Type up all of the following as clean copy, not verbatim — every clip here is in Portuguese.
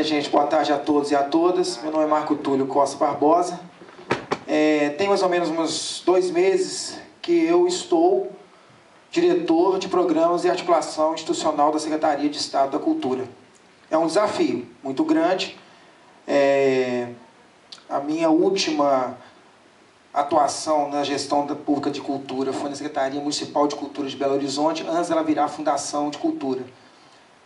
Gente, boa tarde a todos e a todas. Meu nome é Marco Túlio Costa Barbosa. Tem mais ou menos uns 2 meses que eu estou diretor de programas e articulação institucional da Secretaria de Estado da Cultura. É um desafio muito grande. A minha última atuação na gestão pública de cultura foi na Secretaria Municipal de Cultura de Belo Horizonte, antes dela virar a Fundação de Cultura.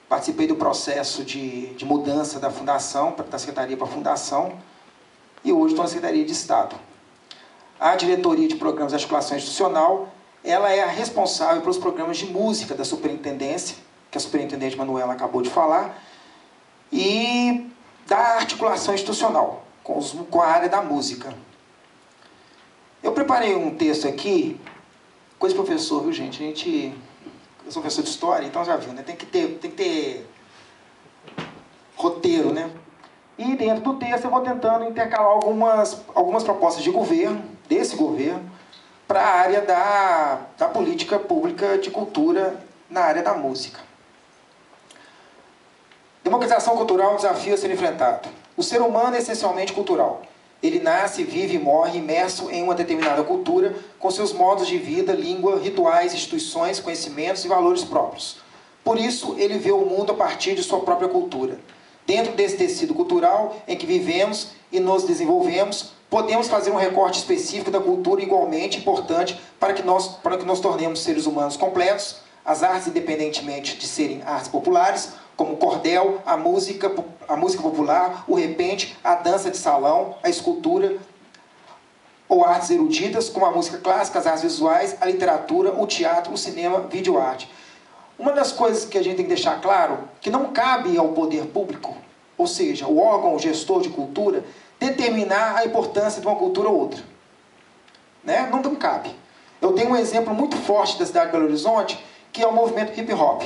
Participei do processo de mudança da fundação, da Secretaria para a Fundação, e hoje estou na Secretaria de Estado. A Diretoria de Programas de Articulação Institucional, ela é a responsável pelos programas de música da Superintendência, que a Superintendente Manuela acabou de falar, e da articulação institucional, com a área da música. Eu preparei um texto aqui, coisa de professor, viu, gente? Eu sou professor de história, então já viu, né? Tem que ter roteiro, né? E dentro do texto eu vou tentando intercalar algumas propostas de governo, desse governo, para a área da política pública de cultura na área da música. Democratização cultural é um desafio a ser enfrentado. O ser humano é essencialmente cultural. Ele nasce, vive e morre imerso em uma determinada cultura, com seus modos de vida, língua, rituais, instituições, conhecimentos e valores próprios. Por isso, ele vê o mundo a partir de sua própria cultura. Dentro desse tecido cultural em que vivemos e nos desenvolvemos, podemos fazer um recorte específico da cultura igualmente importante para que nós tornemos seres humanos completos. As artes, independentemente de serem artes populares, como o cordel, a música popular, o repente, a dança de salão, a escultura, ou artes eruditas, como a música clássica, as artes visuais, a literatura, o teatro, o cinema, videoarte. Uma das coisas que a gente tem que deixar claro, que não cabe ao poder público, ou seja, o órgão, o gestor de cultura, determinar a importância de uma cultura ou outra. Né? Não cabe. Eu tenho um exemplo muito forte da cidade de Belo Horizonte, que é o movimento hip hop.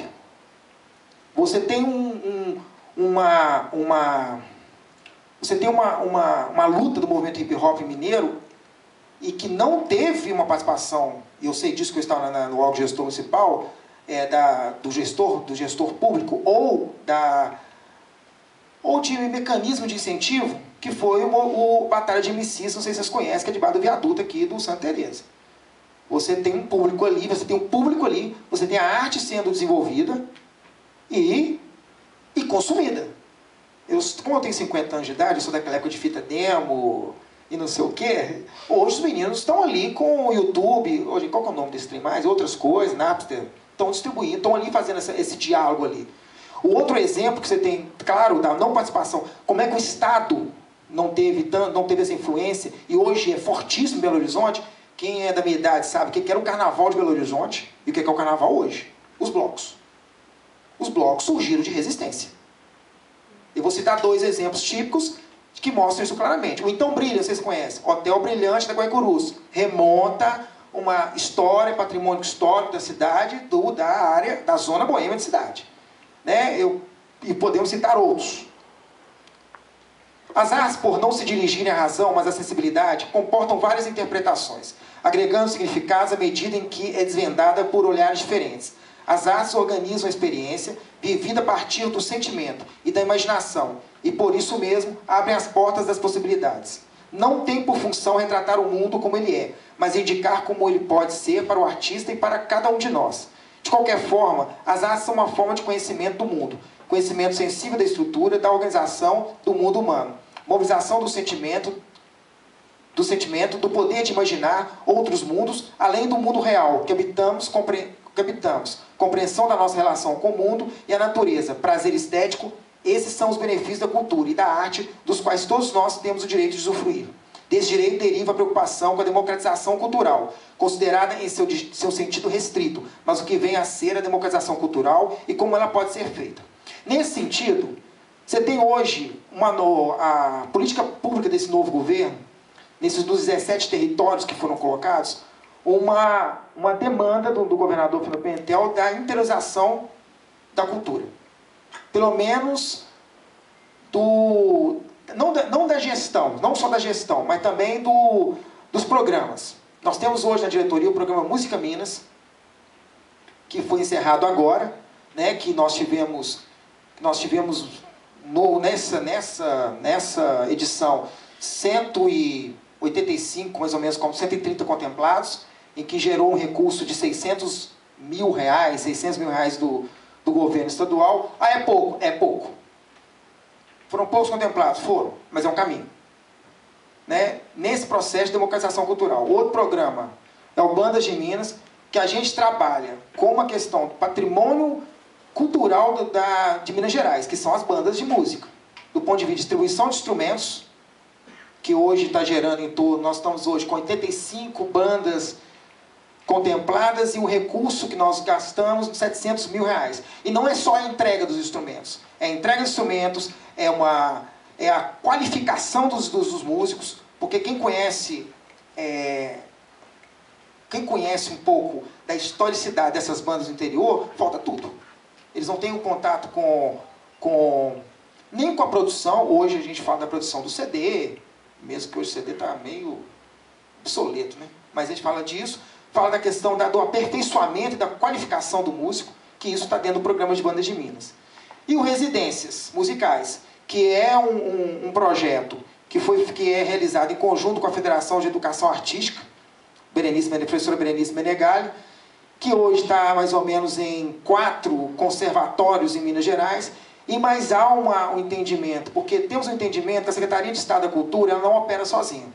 Você tem uma luta do movimento hip hop mineiro e que não teve uma participação, e eu sei disso que eu estava no órgão gestor municipal, do gestor público ou de mecanismo de incentivo, que foi o Batalha de MCs, não sei se vocês conhecem, que é debaixo do viaduto aqui do Santa Teresa. Você tem um público ali, você tem a arte sendo desenvolvida e consumida. Como eu tenho 50 anos de idade, eu sou daquela época de fita demo e não sei o quê, hoje os meninos estão ali com o YouTube, hoje, qual que é o nome desse trem mais? Outras coisas, Napster, estão distribuindo, estão ali fazendo esse diálogo ali. O outro exemplo que você tem, claro, da não participação, como é que o Estado não teve essa influência e hoje é fortíssimo em Belo Horizonte. Quem é da minha idade sabe o que era o Carnaval de Belo Horizonte e o que é o Carnaval hoje. Os blocos. Os blocos surgiram de resistência. Eu vou citar 2 exemplos típicos que mostram isso claramente. O Então Brilha, vocês conhecem. Hotel Brilhante da Guaicurus. Remonta uma história, patrimônio histórico da cidade, da área, da zona boêmia de cidade. Né? E podemos citar outros. As artes, por não se dirigirem à razão, mas à sensibilidade, comportam várias interpretações, agregando significados à medida em que é desvendada por olhares diferentes. As artes organizam a experiência, vivida a partir do sentimento e da imaginação, e por isso mesmo abrem as portas das possibilidades. Não tem por função retratar o mundo como ele é, mas indicar como ele pode ser para o artista e para cada um de nós. De qualquer forma, as artes são uma forma de conhecimento do mundo, conhecimento sensível da estrutura, da organização do mundo humano, mobilização do sentimento, do poder de imaginar outros mundos, além do mundo real que habitamos, compreensão da nossa relação com o mundo e a natureza, prazer estético. Esses são os benefícios da cultura e da arte, dos quais todos nós temos o direito de usufruir. Desse direito deriva a preocupação com a democratização cultural, considerada em seu sentido restrito, mas o que vem a ser a democratização cultural e como ela pode ser feita. Nesse sentido, você tem hoje a política pública desse novo governo, nesses dos 17 territórios que foram colocados, uma demanda do governador Fernando Pimentel da interiorização da cultura. Pelo menos não da gestão, não só da gestão, mas também dos programas. Nós temos hoje na diretoria o programa Música Minas, que foi encerrado agora, né, que nós tivemos nessa edição, 185, mais ou menos, como 130 contemplados, em que gerou um recurso de 600 mil reais do governo estadual. Ah, é pouco? É pouco. Foram poucos contemplados? Foram, mas é um caminho. Né? Nesse processo de democratização cultural. Outro programa é o Bandas de Minas, que a gente trabalha com uma questão do patrimônio cultural de Minas Gerais, que são as bandas de música. Do ponto de vista de distribuição de instrumentos, que hoje está gerando em torno, nós estamos hoje com 85 bandas contempladas e o recurso que nós gastamos de 700 mil reais. E não é só a entrega dos instrumentos. É a entrega dos instrumentos, é a qualificação dos músicos, porque quem conhece um pouco da historicidade dessas bandas do interior, falta tudo. Eles não têm um contato nem com a produção. Hoje a gente fala da produção do CD, mesmo que hoje o CD está meio obsoleto, né? Mas a gente fala disso, fala da questão do aperfeiçoamento e da qualificação do músico, que isso está dentro do programa de Bandas de Minas. E o Residências Musicais, que é um projeto que é realizado em conjunto com a Federação de Educação Artística, professora Berenice Menegali, que hoje está mais ou menos em 4 conservatórios em Minas Gerais, e mais há um entendimento, porque temos um entendimento que a Secretaria de Estado da Cultura ela não opera sozinha.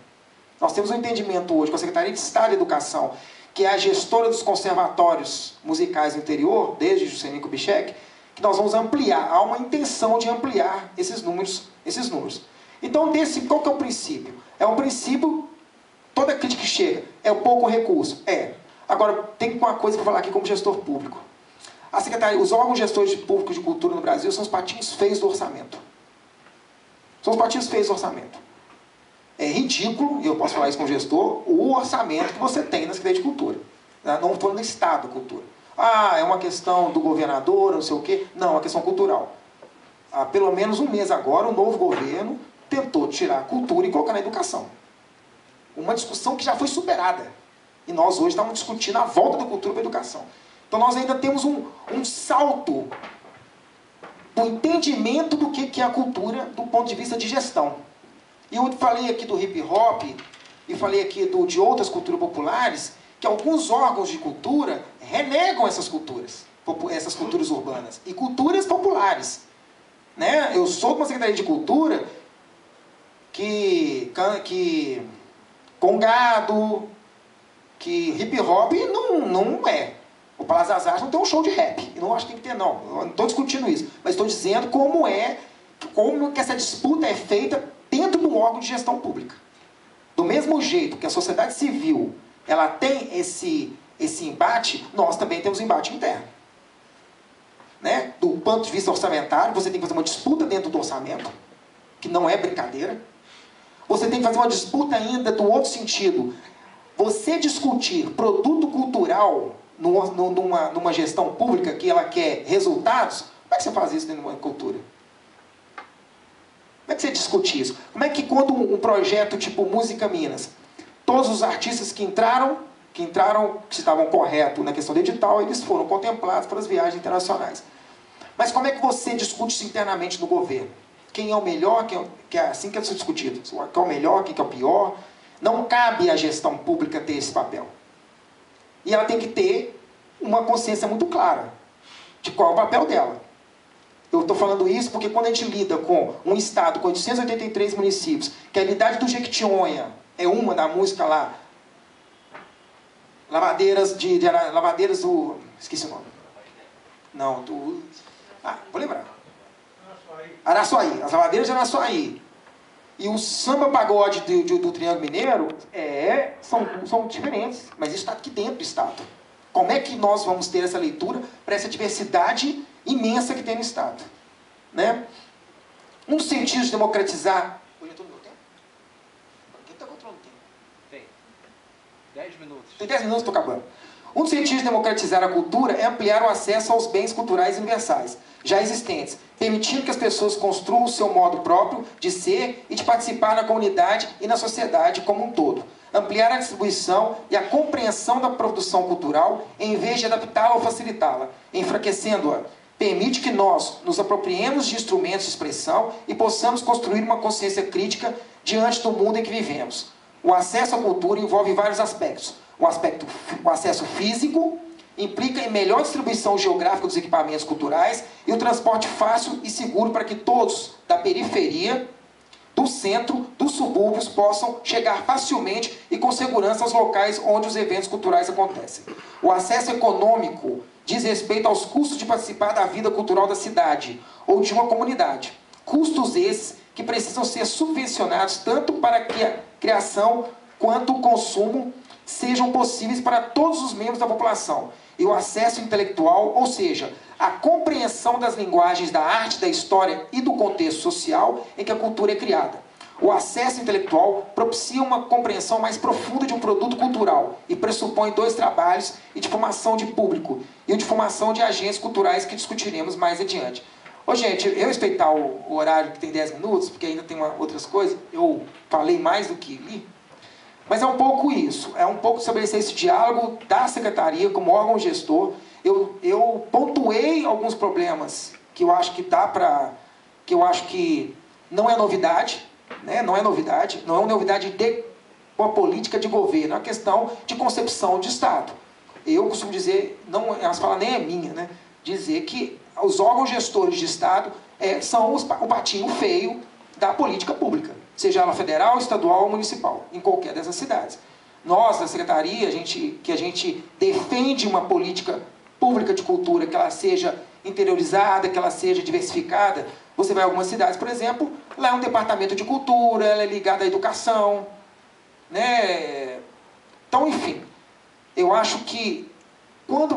Nós temos um entendimento hoje com a Secretaria de Estado da Educação, que é a gestora dos conservatórios musicais do interior, desde Juscelino Kubitschek, que nós vamos ampliar, há uma intenção de ampliar esses números. Então, qual que é o princípio? É um princípio, toda crítica que chega, é o pouco recurso. Agora, tem uma coisa para falar aqui como gestor público. A Secretaria, os órgãos gestores públicos de cultura no Brasil são os patinhos feios do orçamento. São os patinhos feios do orçamento. É ridículo, e eu posso falar isso como gestor, o orçamento que você tem na Secretaria de Cultura. Não estou no Estado da Cultura. É uma questão do governador, não sei o quê. Não, é uma questão cultural. Há pelo menos um mês agora, o novo governo tentou tirar a cultura e colocar na educação. Uma discussão que já foi superada. E nós hoje estamos discutindo a volta da cultura para a educação. Então nós ainda temos um salto do entendimento do que é a cultura do ponto de vista de gestão. E eu falei aqui do hip hop, e falei aqui de outras culturas populares, que alguns órgãos de cultura renegam essas culturas urbanas e culturas populares. Né? Eu sou de uma Secretaria de Cultura que congado, que hip hop não é. O Palácio das Artes não tem um show de rap. Eu não acho que tem que ter, não. Eu não estou discutindo isso. Mas estou dizendo como que essa disputa é feita dentro de um órgão de gestão pública. Do mesmo jeito que a sociedade civil ela tem esse embate, nós também temos um embate interno. Né? Do ponto de vista orçamentário, você tem que fazer uma disputa dentro do orçamento, que não é brincadeira. Você tem que fazer uma disputa ainda do outro sentido. Você discutir produto cultural numa gestão pública que ela quer resultados, como é que você faz isso dentro de uma cultura? Como é que você discute isso? Como é que quando um projeto tipo Música Minas, todos os artistas que estavam corretos na questão do edital, eles foram contemplados para as viagens internacionais. Mas como é que você discute isso internamente no governo? Quem é o melhor? Que é assim que é discutido. Quem é o melhor, quem é o pior? Não cabe à gestão pública ter esse papel. E ela tem que ter uma consciência muito clara de qual é o papel dela. Eu estou falando isso porque quando a gente lida com um estado com 883 municípios, que a realidade do Jequitinhonha é uma da música lá, lavadeiras do... esqueci o nome. Não, vou lembrar. Araçuaí. As lavadeiras de Araçuaí. E o samba pagode do Triângulo Mineiro são diferentes, mas isso está aqui dentro do estado. Como é que nós vamos ter essa leitura para essa diversidade imensa que tem no estado? Né? Um dos sentidos de democratizar... Hoje eu estou no meu tempo? Quem está controlando o tempo? Tem. 10 minutos. Tem 10 minutos, estou acabando. Um dos sentidos de democratizar a cultura é ampliar o acesso aos bens culturais universais, já existentes, permitindo que as pessoas construam o seu modo próprio de ser e de participar na comunidade e na sociedade como um todo. Ampliar a distribuição e a compreensão da produção cultural, em vez de adaptá-la ou facilitá-la, enfraquecendo-a permite que nós nos apropriemos de instrumentos de expressão e possamos construir uma consciência crítica diante do mundo em que vivemos. O acesso à cultura envolve vários aspectos. O acesso físico implica em melhor distribuição geográfica dos equipamentos culturais e o transporte fácil e seguro para que todos da periferia, do centro, dos subúrbios possam chegar facilmente e com segurança aos locais onde os eventos culturais acontecem. O acesso econômico diz respeito aos custos de participar da vida cultural da cidade ou de uma comunidade. Custos esses que precisam ser subvencionados tanto para que a criação quanto o consumo sejam possíveis para todos os membros da população. E o acesso intelectual, ou seja, a compreensão das linguagens da arte, da história e do contexto social em que a cultura é criada. O acesso intelectual propicia uma compreensão mais profunda de um produto cultural e pressupõe dois trabalhos de formação de público e de formação de agentes culturais que discutiremos mais adiante. Ô, gente, eu respeitar o horário que tem 10 minutos, porque ainda tem outras coisas, eu falei mais do que li, mas é um pouco isso, é um pouco estabelecer esse diálogo da secretaria como órgão gestor. Eu pontuei alguns problemas que eu acho que dá para, que eu acho que não é novidade, né? Não é novidade de uma política de governo, é uma questão de concepção de Estado. Eu costumo dizer, não, essa fala nem é minha, né? Dizer que os órgãos gestores de Estado são o patinho feio da política pública, seja ela federal, estadual ou municipal, em qualquer dessas cidades. Nós, da secretaria, que a gente defende uma política pública de cultura, que ela seja interiorizada, que ela seja diversificada. Você vai a algumas cidades, por exemplo, lá é um departamento de cultura, ela é ligada à educação, né? Então, enfim, eu acho que quando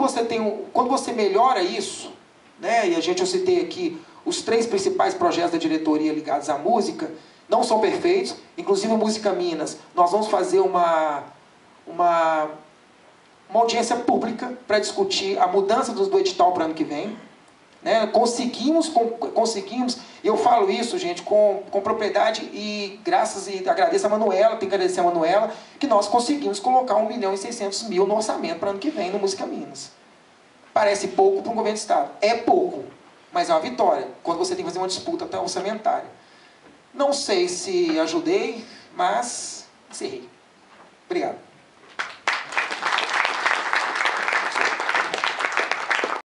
você melhora isso, né? E eu citei aqui os 3 principais projetos da diretoria ligados à música, não são perfeitos, inclusive o Música Minas, nós vamos fazer uma audiência pública para discutir a mudança do edital para o ano que vem. Né? Conseguimos, e eu falo isso, gente, com propriedade e agradeço a Manuela, tenho que agradecer a Manuela, que nós conseguimos colocar 1.600.000 no orçamento para o ano que vem no Música Minas. Parece pouco para um governo do Estado. É pouco, mas é uma vitória, quando você tem que fazer uma disputa até orçamentária. Não sei se ajudei, mas encerrei. Obrigado.